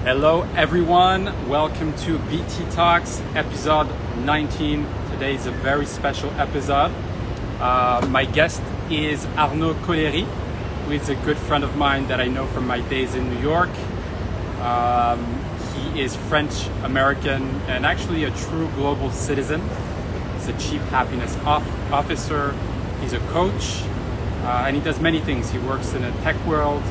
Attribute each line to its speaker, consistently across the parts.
Speaker 1: Hello everyone, welcome to BT Talks episode 19. Today is a very special episode. My guest is Arnaud Collery, who is a good friend of mine that I know from my days in New York. He is French American and actually a true global citizen. He's a chief happiness officer, he's a coach, and he does many things. He works in a tech world.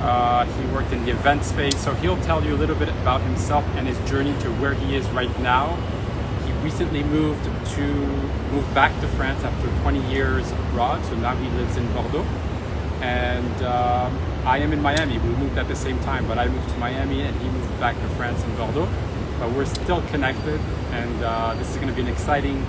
Speaker 1: He worked in the event space, so he'll tell you a little bit about himself and his journey to where he is right now. He recently moved back to France after 20 years abroad, so now he lives in Bordeaux. And I am in Miami. We moved at the same time, but I moved to Miami and he moved back to France in Bordeaux. But we're still connected, and this is going to be an exciting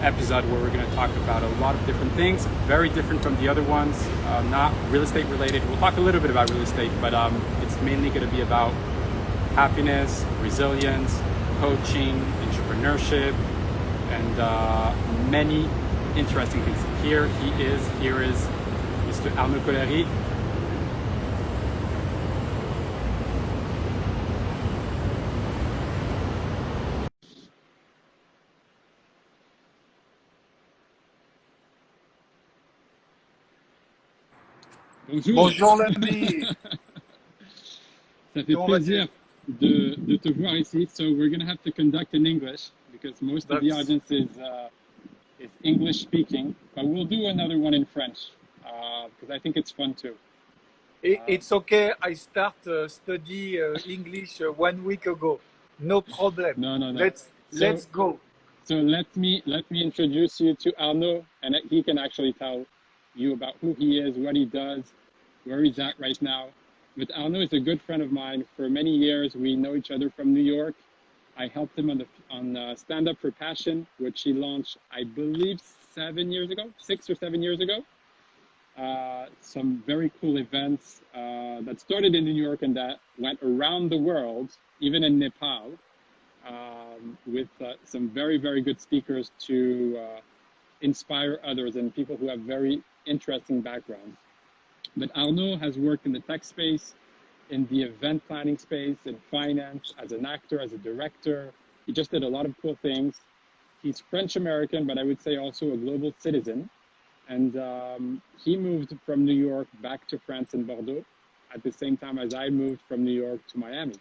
Speaker 1: episode where we're going to talk about a lot of different things, very different from the other ones, not real estate related. We'll talk a little bit about real estate, but it's mainly going to be about happiness, resilience, coaching, entrepreneurship, and many interesting things. Here is Mr. Arnaud Collery.
Speaker 2: Bonjour l'ami.
Speaker 3: Ça fait plaisir de te voir ici. So we're going to have to conduct in English because most of the audience is English speaking, but we'll do another one in French because I think it's fun too.
Speaker 2: It's okay. I start study English 1 week ago. No problem.
Speaker 3: No.
Speaker 2: Let's go.
Speaker 3: So let me introduce you to Arnaud, and he can actually tell you about who he is, what he does, where he's at right now. But Arnaud is a good friend of mine. For many years, we know each other from New York. I helped him on Stand Up for Passion, which he launched, I believe, 6 or 7 years ago. Some very cool events that started in New York and that went around the world, even in Nepal, with some very, very good speakers to inspire others and people who have very interesting backgrounds. But Arnaud has worked in the tech space, in the event planning space, in finance, as an actor, as a director. He just did a lot of cool things. He's French American, but I would say also a global citizen. And he moved from New York back to France in Bordeaux at the same time as I moved from New York to Miami.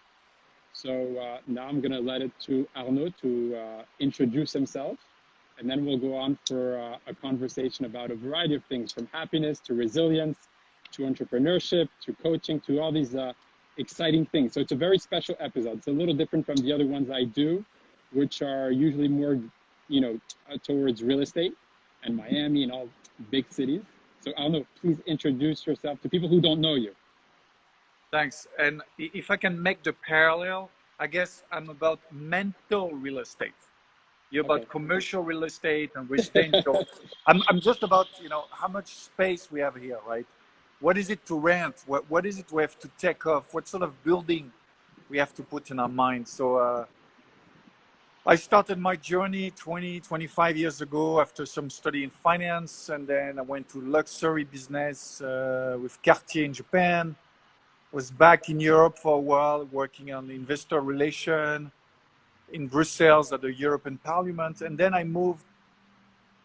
Speaker 3: So now I'm going to let it to Arnaud to introduce himself. And then we'll go on for a conversation about a variety of things, from happiness to resilience, to entrepreneurship, to coaching, to all these exciting things. So it's a very special episode. It's a little different from the other ones I do, which are usually more, towards real estate and Miami and all big cities. So Arnaud, please introduce yourself to people who don't know you.
Speaker 2: Thanks. And if I can make the parallel, I guess I'm about mental real estate. You're about commercial real estate and residential. I'm just about, how much space we have here, right? What is it to rent? What is it we have to take off? What sort of building we have to put in our mind? So I started my journey 25 years ago after some study in finance. And then I went to luxury business with Cartier in Japan. Was back in Europe for a while, working on investor relation in Brussels at the European Parliament. And then I moved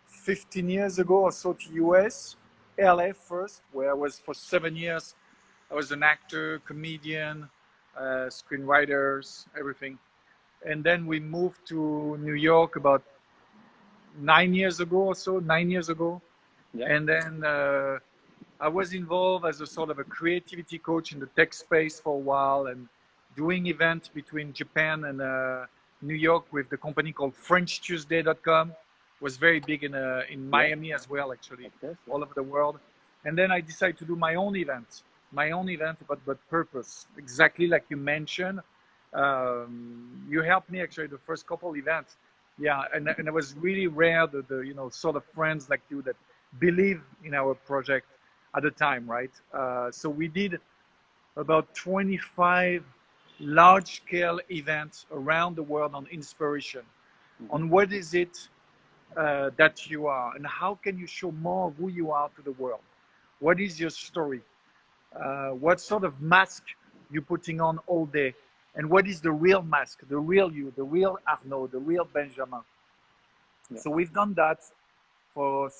Speaker 2: 15 years ago or so to US, LA first, where I was for 7 years. I was an actor, comedian, screenwriters, everything. And then we moved to New York about 9 years ago or so, 9 years ago. Yeah. And then I was involved as a sort of a creativity coach in the tech space for a while and doing events between Japan and New York with the company called FrenchTuesday.com. Was very big in Miami as well, actually, all over the world. And then I decided to do my own event, but purpose, exactly like you mentioned. You helped me actually the first couple events. Yeah, and it was really rare the sort of friends like you that believe in our project at the time, right? So we did about 25 large-scale events around the world on inspiration, on what is it that you are, and how can you show more of who you are to the world? What is your story? What sort of mask you putting on all day? and what is the real mask, the real you, the real Arnaud, the real Benjamin.
Speaker 3: Yeah.
Speaker 2: So we've done that for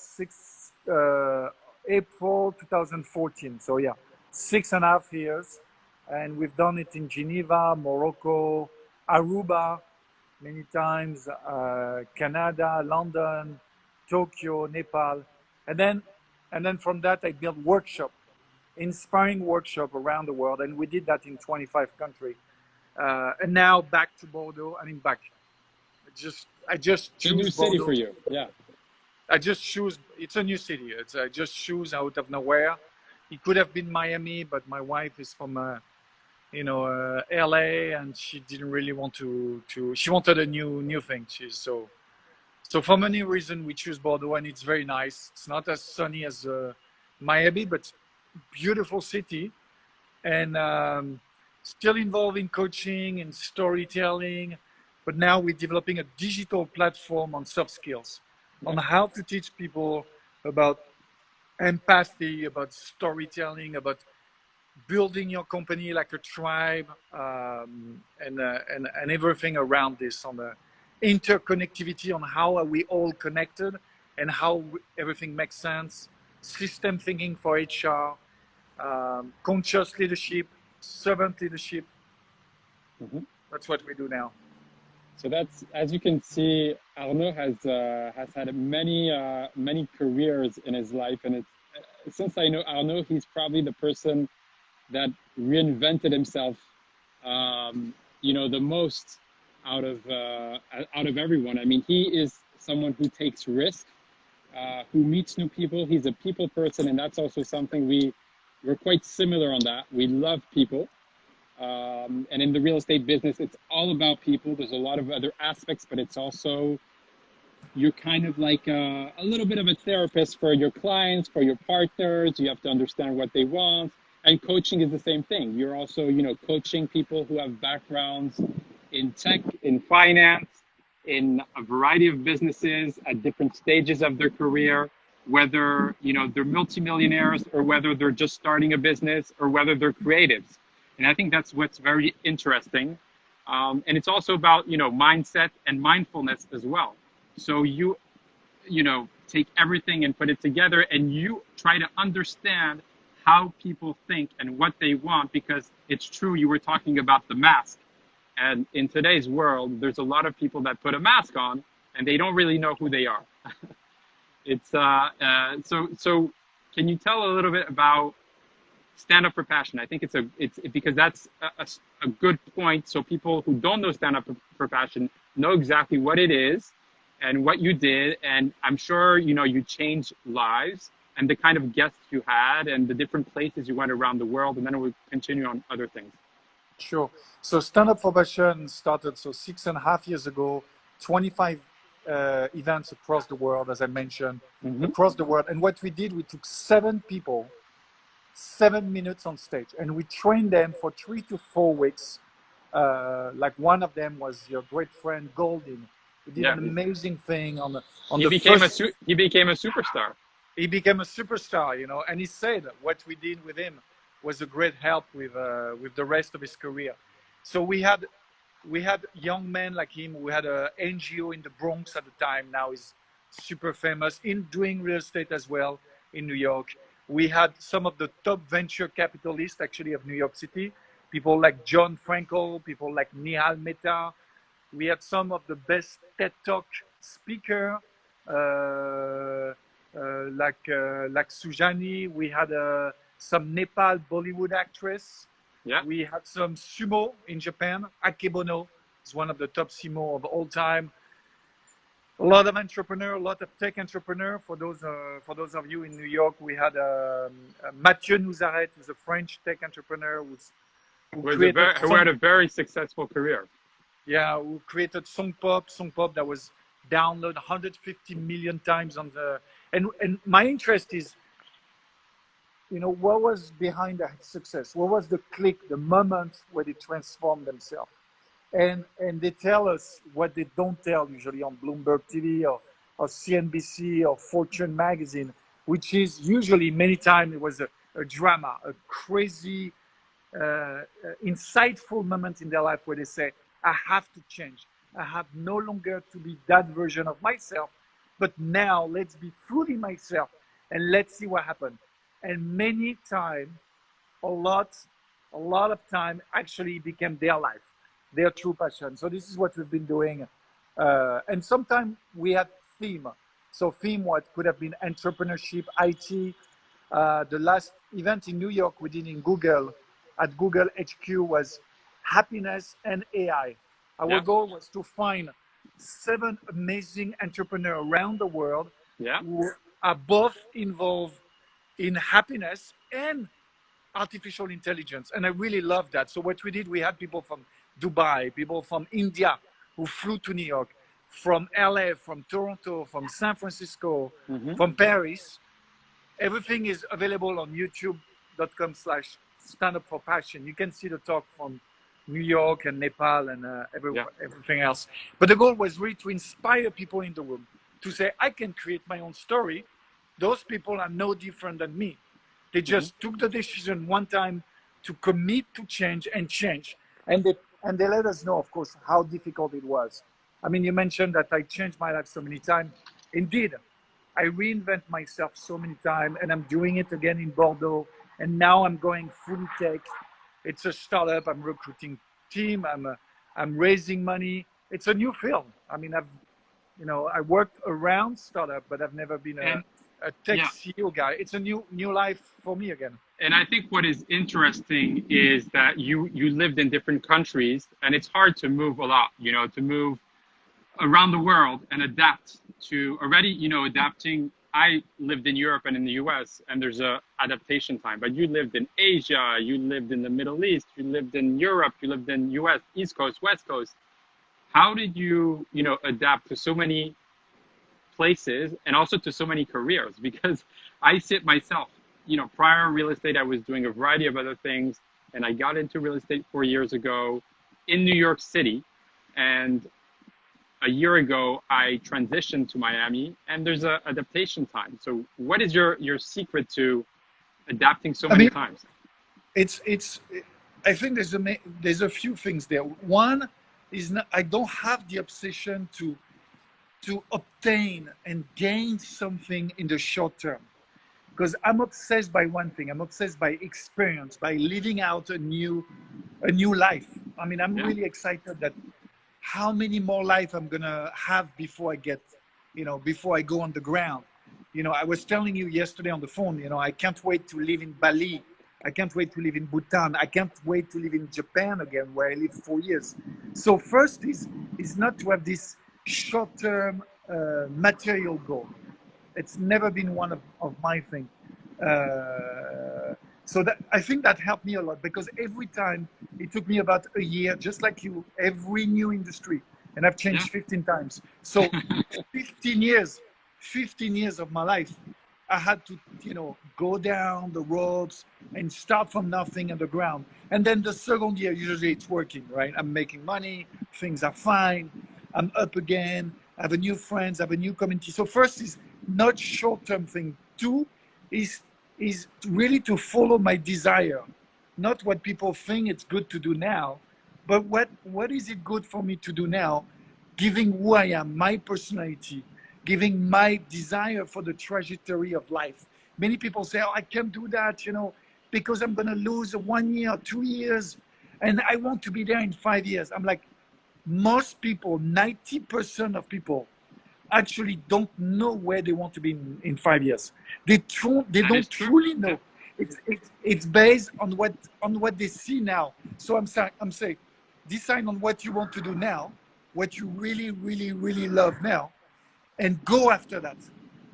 Speaker 2: April 2014. So yeah, 6.5 years. And we've done it in Geneva, Morocco, Aruba, many times, Canada, London, Tokyo, Nepal. And then from that, I built workshop, inspiring workshop around the world. And we did that in 25 countries. And now back to Bordeaux. I mean, back. I just
Speaker 3: It's a new
Speaker 2: choose
Speaker 3: city
Speaker 2: Bordeaux.
Speaker 3: for you. Yeah.
Speaker 2: I just choose. It's a new city. I just choose out of nowhere. It could have been Miami, but my wife is from, LA, and she didn't really want to. She wanted a new thing. So for many reasons we choose Bordeaux, and it's very nice. It's not as sunny as Miami, but beautiful city, and still involved in coaching and storytelling. But now we're developing a digital platform on soft skills, on how to teach people about empathy, about storytelling, about building your company like a tribe, and everything around this, on the interconnectivity, on how are we all connected and how everything makes sense, system thinking for HR, conscious leadership, servant leadership.
Speaker 3: Mm-hmm.
Speaker 2: That's what we do now.
Speaker 3: So that's, as you can see, Arnaud has had many careers in his life, and since I know Arnaud, he's probably the person that reinvented himself, the most out of everyone. I mean, he is someone who takes risk, who meets new people. He's a people person, and that's also something we're quite similar on that. We love people. And in the real estate business, it's all about people. There's a lot of other aspects, but it's also, you're kind of like a little bit of a therapist for your clients, for your partners. You have to understand what they want. And coaching is the same thing. You're also, coaching people who have backgrounds in tech, in finance, in a variety of businesses at different stages of their career, whether, they're multimillionaires or whether they're just starting a business or whether they're creatives. And I think that's what's very interesting. And it's also about, mindset and mindfulness as well. So you take everything and put it together, and you try to understand how people think and what they want, because it's true, you were talking about the mask. And in today's world, there's a lot of people that put a mask on and they don't really know who they are. It's so can you tell a little bit about Stand Up for Passion? I think it's because that's a good point. So people who don't know Stand Up for Passion know exactly what it is and what you did. And I'm sure, you changed lives, and the kind of guests you had and the different places you went around the world, and then we'll continue on other things.
Speaker 2: Sure. So Stand Up for Passion started 6.5 years ago, 25 events across the world, as I mentioned, across the world. And what we did, we took 7 people, 7 minutes on stage, and we trained them for 3 to 4 weeks. Like one of them was your great friend Goldin. He did an amazing thing on
Speaker 3: he became a superstar.
Speaker 2: He became a superstar, and he said what we did with him was a great help with the rest of his career. So we had young men like him. We had an NGO in the Bronx at the time. Now he's super famous in doing real estate as well in New York. We had some of the top venture capitalists actually of New York City, people like John Frankel, people like Nihal Mehta. We had some of the best TED Talk speaker, like Sujani. We had some Nepal Bollywood actress.
Speaker 3: Yeah.
Speaker 2: We had some sumo in Japan. Akebono is one of the top sumo of all time. A lot of entrepreneur, a lot of tech entrepreneur. For those of you in New York, we had Mathieu Nouzaret, who's a French tech entrepreneur who
Speaker 3: had a very successful career.
Speaker 2: Yeah, who created Song Pop that was downloaded 150 million times on the. And my interest is, what was behind that success? What was the click, the moment where they transformed themselves? And they tell us what they don't tell usually on Bloomberg TV or CNBC or Fortune magazine, which is usually many times it was a drama, a crazy insightful moment in their life where they say, I have to change. I have no longer to be that version of myself, but now let's be fully myself and let's see what happens. And many times, a lot of time actually became their life, their true passion. So this is what we've been doing. And sometimes we had theme. So theme what could have been entrepreneurship, IT. The last event in New York we did in Google, at Google HQ, was happiness and AI. Our goal was to find 7 amazing entrepreneurs around the world who are both involved in happiness and artificial intelligence. And I really love that. So what we did, we had people from Dubai, people from India who flew to New York, from LA, from Toronto, from San Francisco, from Paris. Everything is available on youtube.com/stand up for passion. You can see the talk from New York and Nepal and everything else. But the goal was really to inspire people in the room to say, I can create my own story. Those people are no different than me. They just took the decision one time to commit to change and change. And they let us know, of course, how difficult it was. I mean, you mentioned that I changed my life so many times. Indeed, I reinvent myself so many times, and I'm doing it again in Bordeaux. And now I'm going fully tech. It's a startup. I'm recruiting team. I'm raising money. It's a new field. I mean, I worked around startup, but I've never been a tech CEO guy. It's a new life for me again.
Speaker 3: And I think what is interesting is that you lived in different countries, and it's hard to move a lot, to move around the world and adapt to adapting. I lived in Europe and in the US, and there's a adaptation time, but you lived in Asia, you lived in the Middle East, you lived in Europe, you lived in US, East Coast, West Coast. How did you, adapt to so many places and also to so many careers? Because I sit myself, prior real estate, I was doing a variety of other things, and I got into real estate 4 years ago in New York City. And a year ago, I transitioned to Miami, and there's a adaptation time. So what is your secret to adapting so many times?
Speaker 2: I think there's a few things there. One is I don't have the obsession to obtain and gain something in the short term, because I'm obsessed by one thing. I'm obsessed by experience, by living out a new life. I mean, I'm really excited that how many more life I'm gonna have before I go on the ground. I was telling you yesterday on the phone, I can't wait to live in Bali. I can't wait to live in Bhutan. I can't wait to live in Japan again, where I lived 4 years. So first is not to have this short-term material goal. It's never been one of my thing. So that I think that helped me a lot, because every time it took me about a year, just like you, every new industry, and I've changed 15 times. So 15 years of my life, I had to, go down the roads and start from nothing on the ground. And then the second year, usually it's working, right? I'm making money, things are fine, I'm up again, I have a new friends, I have a new community. So first is not short-term thing. 2 is really to follow my desire, not what people think it's good to do now, but what is it good for me to do now, giving who I am, my personality, giving my desire for the trajectory of life. Many people say, I can't do that, because I'm going to lose 1 year, 2 years, and I want to be there in 5 years. I'm like, most people, 90% of people, actually don't know where they want to be in 5 years. They don't truly know. It's based on what they see now. So I'm saying, decide on what you want to do now, what you really, really, really love now, and go after that.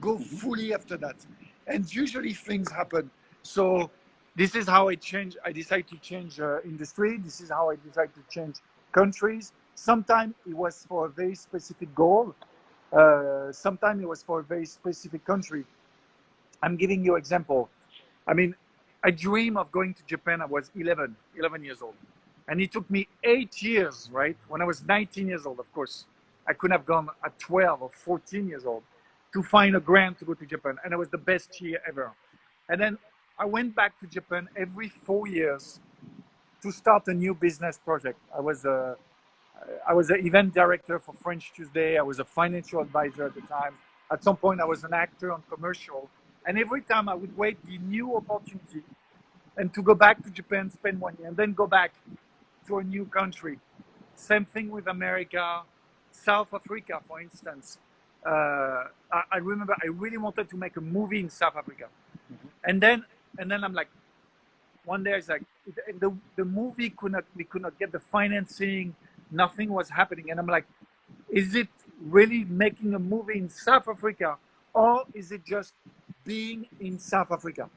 Speaker 2: Go fully after that. And usually things happen. So this is how I decide to change industry. This is how I decide to change countries. Sometimes it was for a very specific goal. Sometimes it was for a very specific country. I'm giving you an example. I mean, I dream of going to Japan. I was 11 years old. And it took me 8 years, right? When I was 19 years old, of course, I couldn't have gone at 12 or 14 years old to find a grant to go to Japan. And it was the best year ever. And then I went back to Japan every 4 years to start a new business project. I was an event director for French Tuesday. I was a financial advisor at the time. At some point, I was an actor on commercial. And every time I would wait the new opportunity and to go back to Japan, spend 1 year, and then go back to a new country. Same thing with America, South Africa, for instance. I remember I really wanted to make a movie in South Africa. And then I'm like, one day it's like, the movie we could not get the financing, nothing was happening. And I'm like, is it really making a movie in South Africa, or is it just being in South Africa?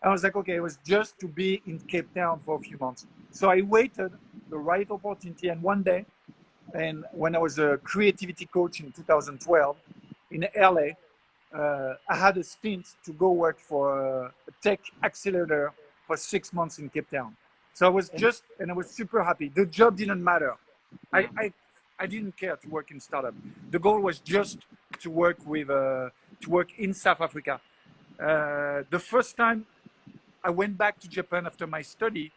Speaker 2: I was like, okay, it was just to be in Cape Town for a few months. So I waited the right opportunity, and one day, and when I was a creativity coach in 2012 in LA, I had a stint to go work for a tech accelerator for 6 months in Cape Town. So I was and I was super happy. The job didn't matter. I didn't care to work in startup. The goal was just to work in South Africa. The first time I went back to Japan after my study,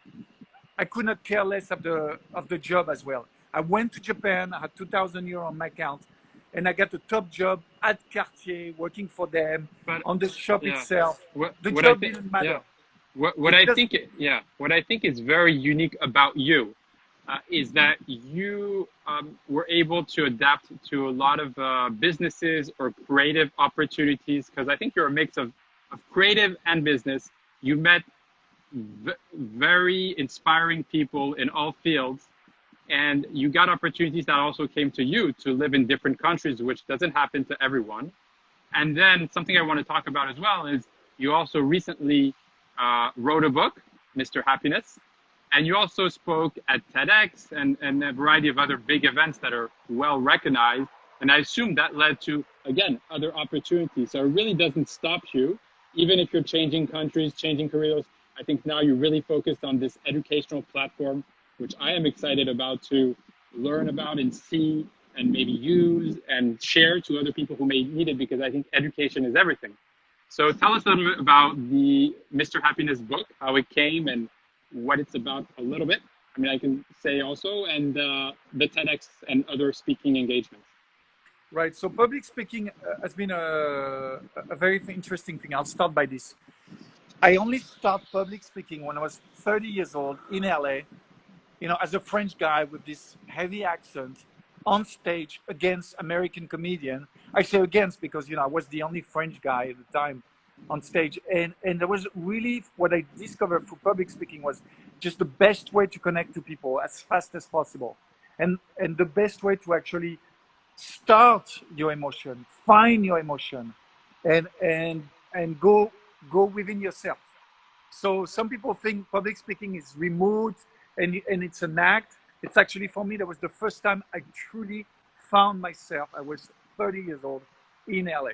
Speaker 2: I could not care less of the job as well. I went to Japan, I had 2,000 euros on my account, and I got a top job at Cartier, working for them, on the shop itself. The job didn't matter.
Speaker 3: What I think is very unique about you is that you were able to adapt to a lot of businesses or creative opportunities, because I think you're a mix of creative and business. You met very inspiring people in all fields, and you got opportunities that also came to you to live in different countries, which doesn't happen to everyone. And then something I want to talk about as well is you also recently wrote a book, Mr. Happiness, and you also spoke at TEDx and a variety of other big events that are well recognized. And I assume that led to, again, other opportunities. So it really doesn't stop you, even if you're changing countries, changing careers. I think now you're really focused on this educational platform, which I am excited about to learn about and see and maybe use and share to other people who may need it, because I think education is everything. So tell us a little bit about the Mr. Happiness book, how it came and what it's about a little bit. I mean, I can say also, and the TEDx and other speaking engagements.
Speaker 2: Right. So public speaking has been a very interesting thing. I'll start by this. I only started public speaking when I was 30 years old in LA, as a French guy with this heavy accent on stage against American comedian. I say against because, I was the only French guy at the time on stage. And there was really, what I discovered through public speaking was just the best way to connect to people as fast as possible. And the best way to actually start your emotion, find your emotion, and go within yourself. So some people think public speaking is remote and it's an act. It's actually, for me, that was the first time I truly found myself. I was 30 years old in LA.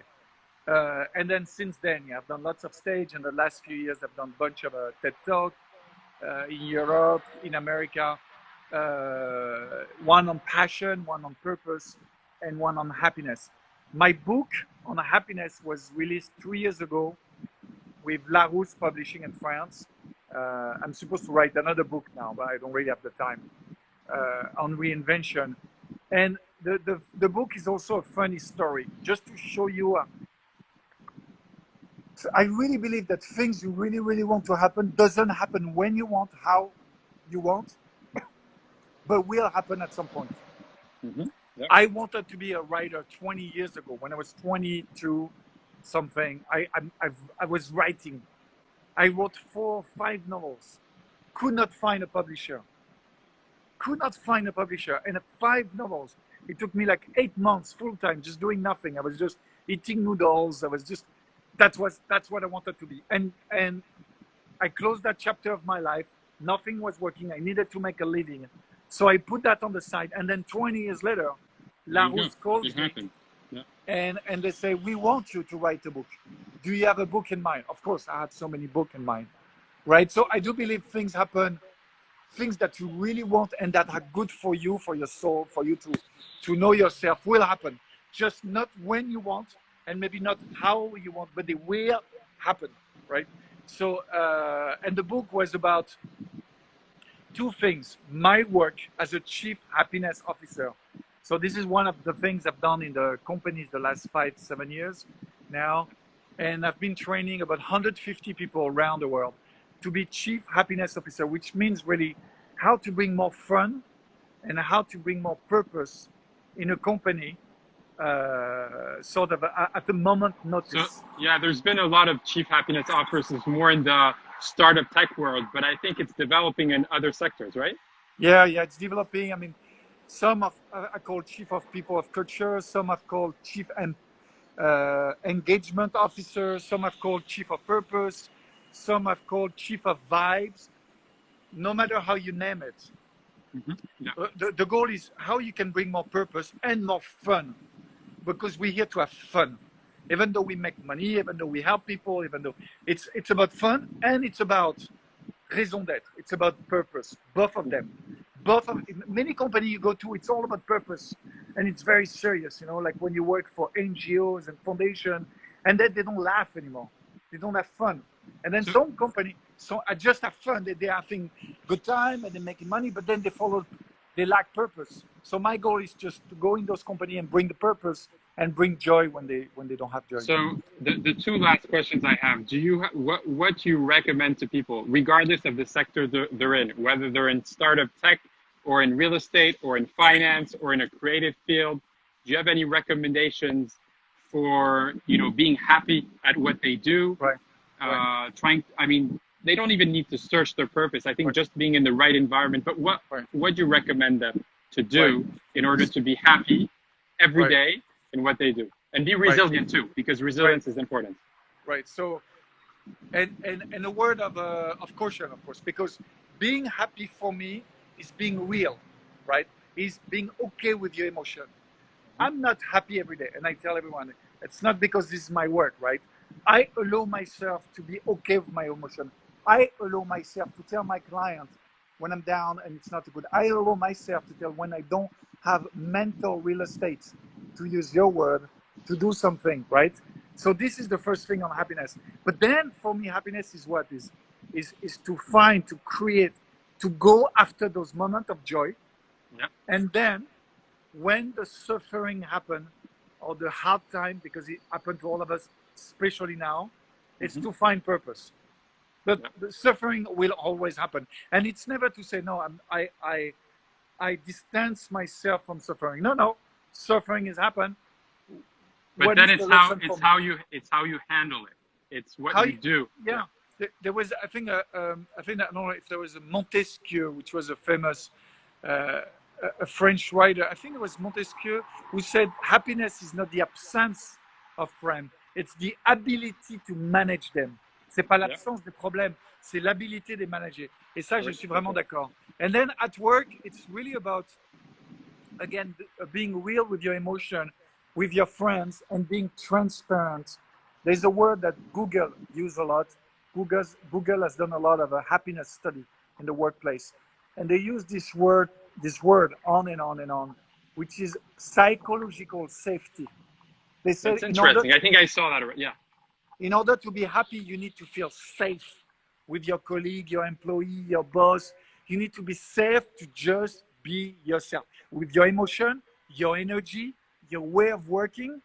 Speaker 2: And then since then, I've done lots of stage. In the last few years, I've done a bunch of TED Talk in Europe, in America, one on passion, one on purpose, and one on happiness. My book on happiness was released 3 years ago with Larousse Publishing in France. I'm supposed to write another book now, but I don't really have the time, on reinvention. And the book is also a funny story, just to show you. I really believe that things you really, really want to happen doesn't happen when you want, how you want, but will happen at some point.
Speaker 3: Mm-hmm. Yep.
Speaker 2: I wanted to be a writer 20 years ago. When I was 22 something, I was writing. I wrote 4 or 5 novels. Could not find a publisher. And 5 novels. It took me like 8 months full time, just doing nothing. I was just eating noodles. That's what I wanted to be. And I closed that chapter of my life. Nothing was working. I needed to make a living. So I put that on the side. And then 20 years later, Larousse called me.
Speaker 3: Yeah.
Speaker 2: And they say, we want you to write a book. Do you have a book in mind? Of course, I had so many books in mind, right? So I do believe things happen, things that you really want and that are good for you, for your soul, for you to know yourself will happen. Just not when you want and maybe not how you want, but they will happen, right? So, and the book was about two things. My work as a chief happiness officer. So this is one of the things I've done in the companies the last 5-7 years now. And I've been training about 150 people around the world to be chief happiness officer, which means really how to bring more fun and how to bring more purpose in a company, sort of at the moment
Speaker 3: So
Speaker 2: notice.
Speaker 3: yeah, there's been a lot of chief happiness officers more in the startup tech world, but I think it's developing in other sectors, right?
Speaker 2: Yeah, it's developing. I mean, some of I call chief of people of culture, some I've called chief engagement officer, some I've called chief of purpose, some I've called chief of vibes. No matter how you name it,
Speaker 3: Yeah.
Speaker 2: the goal is how you can bring more purpose and more fun, because we're here to have fun. Even though we make money, even though we help people, even though it's about fun and it's about raison d'être. It's about purpose. Both of them. Both of many companies you go to, it's all about purpose, and it's very serious. You know, like when you work for NGOs and foundation, and then they don't laugh anymore. They don't have fun. And then some company, so I just have fun. They are having good time and they're making money, but then they lack purpose. So my goal is just to go in those companies and bring the purpose and bring joy when they don't have joy.
Speaker 3: So the two last questions I have: what do you recommend to people, regardless of the sector they're in, whether they're in startup tech, or in real estate, or in finance, or in a creative field? Do you have any recommendations for being happy at what they do?
Speaker 2: Right.
Speaker 3: I mean, they don't even need to search their purpose. I think just being in the right environment. But what do you recommend them to do in order to be happy every day in what they do, and be resilient too, because resilience is important.
Speaker 2: Right. So, and a word of caution, of course, because being happy for me is being real, right? Is being okay with your emotion. I'm not happy every day, and I tell everyone it's not because this is my work, right? I allow myself to be okay with my emotion. I allow myself to tell my clients when I'm down and it's not good. I allow myself to tell when I don't have mental real estate, to use your word, to do something, right? So this is the first thing on happiness. But then for me, happiness is what is to find, to create, to go after those moments of joy.
Speaker 3: Yeah.
Speaker 2: And then when the suffering happen, or the hard time, because it happened to all of us, especially now, it's to find purpose. But the suffering will always happen, and it's never to say no. I distance myself from suffering. No, suffering has happened.
Speaker 3: But
Speaker 2: What
Speaker 3: then
Speaker 2: is
Speaker 3: it's
Speaker 2: the
Speaker 3: how
Speaker 2: lesson
Speaker 3: it's how you handle it. It's what
Speaker 2: How
Speaker 3: you do.
Speaker 2: Yeah, there was I think I don't know if there was a Montesquieu, which was a famous a French writer. I think it was Montesquieu who said happiness is not the absence of problems, it's the ability to manage them. C'est pas l'absence des problèmes, c'est l'habilité de les manager. Et ça, je suis vraiment d'accord. And then at work, it's really about, again, being real with your emotion, with your friends, and being transparent. There's a word that Google uses a lot. Google has done a lot of a happiness study in the workplace. And they use this word on and on and on, which is psychological safety. They say
Speaker 3: That's interesting. I think I saw that. Yeah.
Speaker 2: In order to be happy, you need to feel safe with your colleague, your employee, your boss. You need to be safe to just be yourself with your emotion, your energy, your way of working.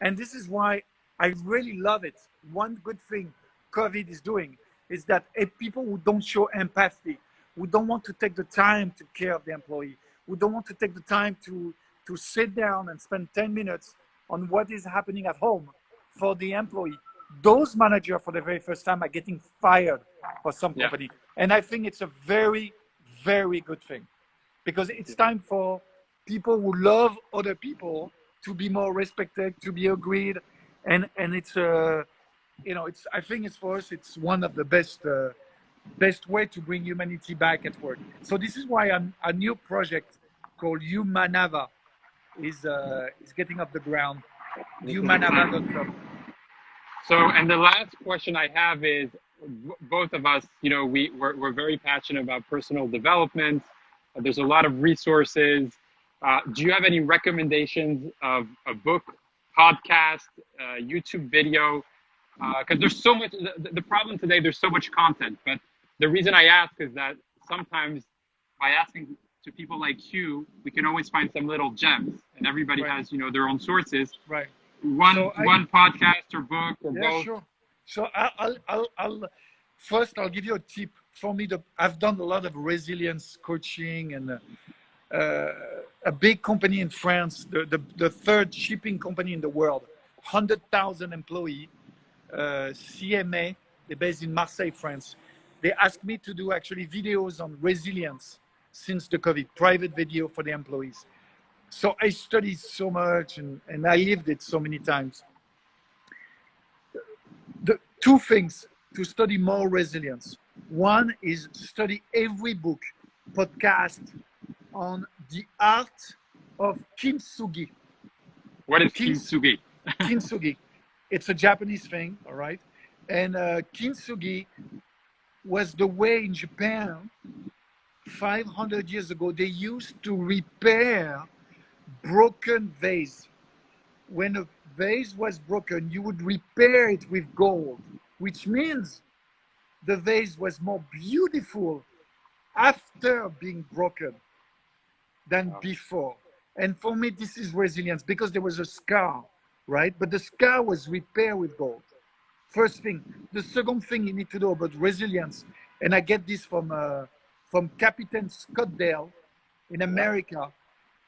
Speaker 2: And this is why I really love it. One good thing COVID is doing is that people who don't show empathy, who don't want to take the time to care of the employee, who don't want to take the time to sit down and spend 10 minutes on what is happening at home for the employee, those managers for the very first time are getting fired for some company. And I think it's a very, very good thing, because it's time for people who love other people to be more respected, to be agreed. And it's I think it's for us, it's one of the best way to bring humanity back at work. So this is why a new project called Humanava is getting off the ground. Humanava.com.
Speaker 3: So, and the last question I have is, both of us, we're very passionate about personal development. There's a lot of resources. Do you have any recommendations of a book, podcast, YouTube video? Because there's so much, the problem today, there's so much content. But the reason I ask is that sometimes by asking to people like you, we can always find some little gems, and everybody
Speaker 2: Right.
Speaker 3: has, their own sources.
Speaker 2: Right.
Speaker 3: One
Speaker 2: So
Speaker 3: one podcast or book or
Speaker 2: yeah,
Speaker 3: both.
Speaker 2: sure. So I'll first I'll give you a tip. For me, I've done a lot of resilience coaching and a big company in France, the third shipping company in the world, 100,000 employee, CMA. They're based in Marseille, France. They asked me to do actually videos on resilience since the COVID, private video for the employees. So I studied so much and I lived it so many times. The two things to study more resilience. One is study every book, podcast on the art of kintsugi.
Speaker 3: What is kintsugi?
Speaker 2: Kintsugi. It's a Japanese thing, all right? And kintsugi was the way in Japan 500 years ago they used to repair broken vase. When a vase was broken, you would repair it with gold, which means the vase was more beautiful after being broken than before. And for me, this is resilience because there was a scar, right? But the scar was repaired with gold. First thing. The second thing you need to know about resilience, and I get this from Captain Scottdale in America.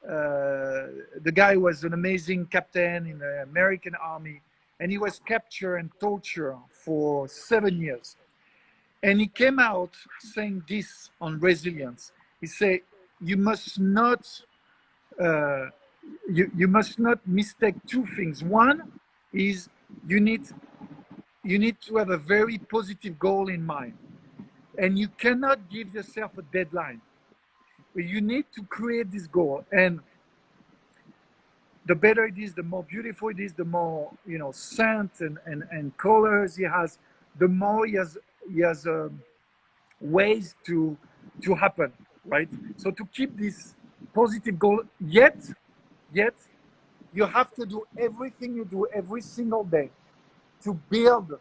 Speaker 2: The guy was an amazing captain in the American Army, and he was captured and tortured for 7 years. And he came out saying this on resilience. He said, you must not mistake two things. One is you need to have a very positive goal in mind, and you cannot give yourself a deadline. You need to create this goal, and the better it is, the more beautiful it is, the more scent and colors he has, the more he has ways to happen, right? So to keep this positive goal, yet you have to do everything you do every single day to build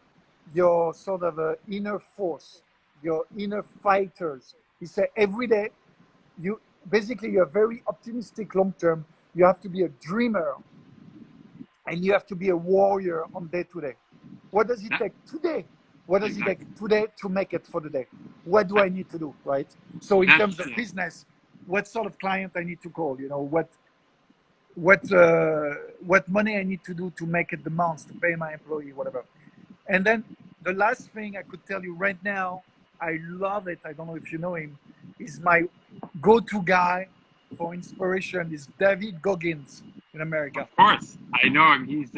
Speaker 2: your sort of inner force, your inner fighters. He said every day, you're very optimistic long term. You have to be a dreamer, and you have to be a warrior on day to day. What does it take today? What does it take today to make it for the day? What do I need to do, right? So in terms of business, what sort of client I need to call? What money I need to do to make it the month to pay my employee, whatever. And then the last thing I could tell you right now, I love it. I don't know if you know him. Is my go-to guy for inspiration is David Goggins in America.
Speaker 3: Of course, I know him. He's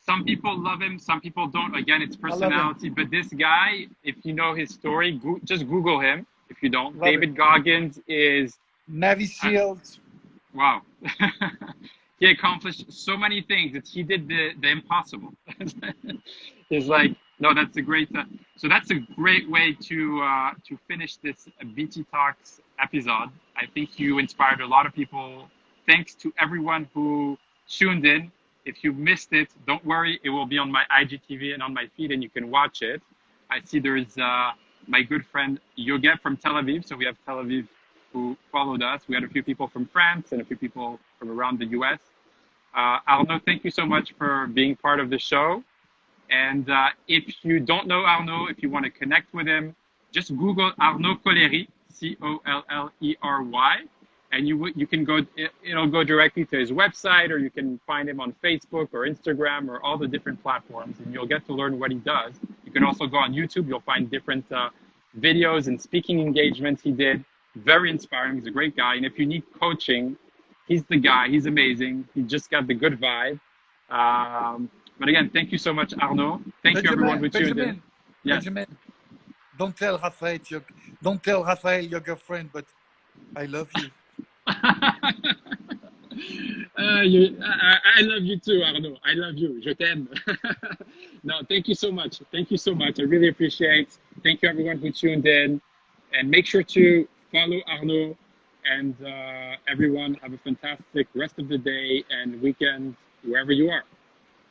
Speaker 3: some people love him, some people don't. Again, it's personality. But this guy, if you know his story, just Google him. If you don't, David Goggins is
Speaker 2: Navy SEALs.
Speaker 3: Wow. He accomplished so many things. He did the impossible. It's like, no, that's a great. So that's a great way to finish this BT Talks episode. I think you inspired a lot of people. Thanks to everyone who tuned in. If you missed it, don't worry. It will be on my IGTV and on my feed, and you can watch it. I see there is my good friend Yoget from Tel Aviv. So we have Tel Aviv who followed us. We had a few people from France and a few people from around the US. Arnaud, thank you so much for being part of the show. And if you don't know Arnaud, if you want to connect with him, just Google Arnaud Collery, Collery, and you can go. It'll go directly to his website, or you can find him on Facebook or Instagram or all the different platforms, and you'll get to learn what he does. You can also go on YouTube. You'll find different videos and speaking engagements he did. Very inspiring. He's a great guy. And if you need coaching, he's the guy. He's amazing. He just got the good vibe. But again, thank you so much, Arnaud. Thank you, everyone who tuned in. Yes.
Speaker 2: Benjamin, don't tell Raphael your girlfriend, but I love you.
Speaker 3: I love you too, Arnaud. I love you. Je t'aime. No, thank you so much. Thank you so much. I really appreciate it. Thank you, everyone who tuned in. And make sure to follow Arnaud. And everyone, have a fantastic rest of the day and weekend, wherever you are.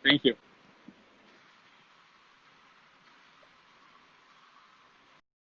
Speaker 3: Thank you.